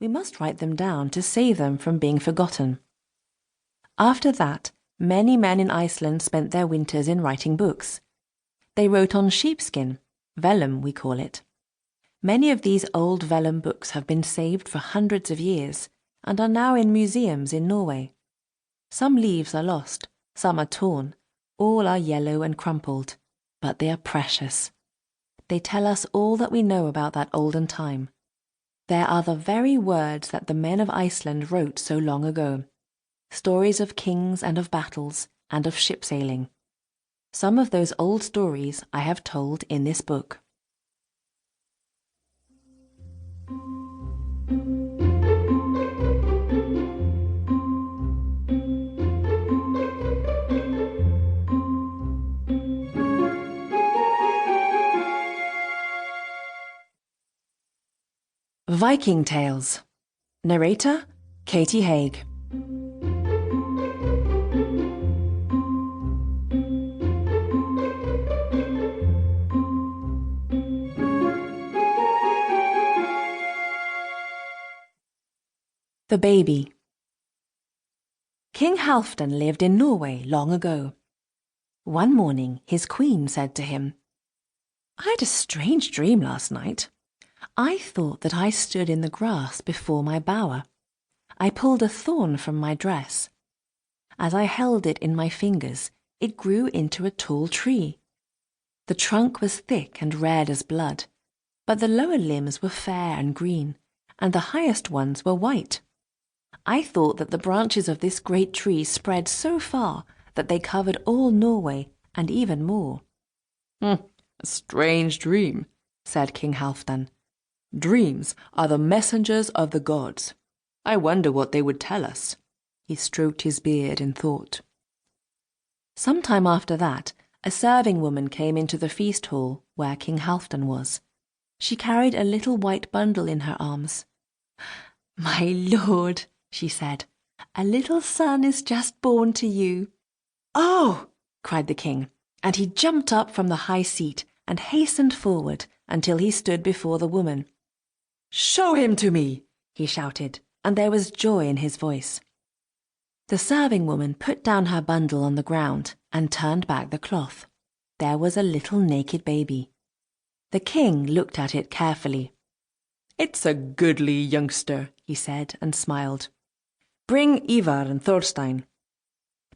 We must write them down to save them from being forgotten. After that, many men in Iceland spent their winters in writing books. They wrote on sheepskin, vellum we call it. Many of these old vellum books have been saved for hundreds of years and are now in museums in Norway. Some leaves are lost, some are torn, all are yellow and crumpled, but they are precious. They tell us all that we know about that olden time. There are the very words that the men of Iceland wrote so long ago. Stories of kings and of battles and of ship sailing. Some of those old stories I have told in this book. Viking Tales. Narrator, Katie Haig. The Baby. King Halfdan lived in Norway long ago. One morning his queen said to him, "I had a strange dream last night. I thought that I stood in the grass before my bower. I pulled a thorn from my dress. As I held it in my fingers, it grew into a tall tree. The trunk was thick and red as blood, but the lower limbs were fair and green, and the highest ones were white. I thought that the branches of this great tree spread so far that they covered all Norway and even more." "A strange dream," said King Halfdan. "Dreams are the messengers of the gods. I wonder what they would tell us." He stroked his beard in thought. Some time after that, a serving woman came into the feast hall where King Halfdan was. She carried a little white bundle in her arms. "My lord," she said, "a little son is just born to you." "Oh!" cried the king, and he jumped up from the high seat and hastened forward until he stood before the woman. "Show him to me!" he shouted, and there was joy in his voice. The serving woman put down her bundle on the ground and turned back the cloth. There was a little naked baby. The king looked at it carefully. "It's a goodly youngster," he said and smiled. "Bring Ivar and Thorstein."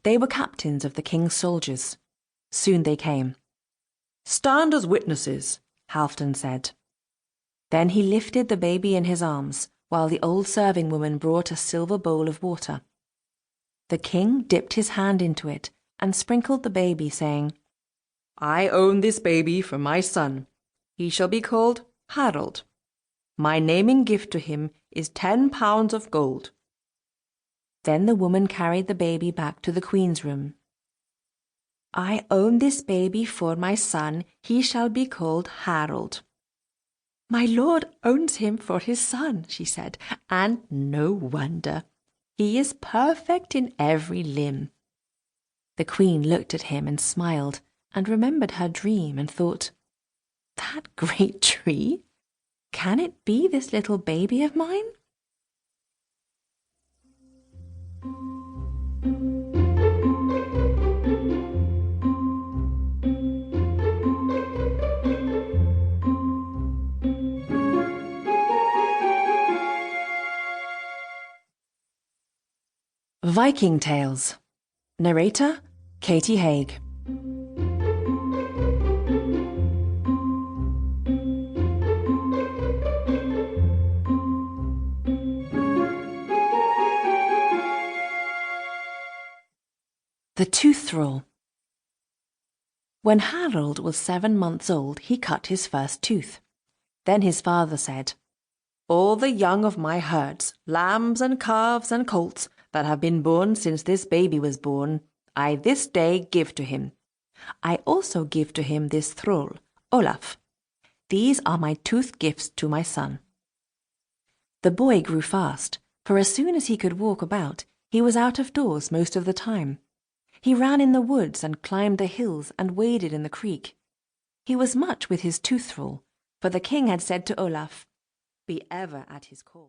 They were captains of the king's soldiers. Soon they came. "Stand as witnesses," Halfdan said. Then he lifted the baby in his arms, while the old serving woman brought a silver bowl of water. The king dipped his hand into it and sprinkled the baby, saying, "I own this baby for my son. He shall be called Harald. My naming gift to him is 10 pounds of gold." Then the woman carried the baby back to the queen's room. "I own this baby for my son. He shall be called Harald." "My lord owns him for his son," she said, "and no wonder. He is perfect in every limb." The queen looked at him and smiled and remembered her dream and thought, "That great tree? Can it be this little baby of mine?" Viking Tales. Narrator, Katie Haig. The Tooth Thrall. When Harald was 7 months old, he cut his first tooth. Then his father said, "All the young of my herds, lambs and calves and colts, that have been born since this baby was born, I this day give to him. I also give to him this thrall, Olaf. These are my tooth gifts to my son." The boy grew fast, for as soon as he could walk about, he was out of doors most of the time. He ran in the woods and climbed the hills and waded in the creek. He was much with his tooth thrall, for the king had said to Olaf, "Be ever at his call."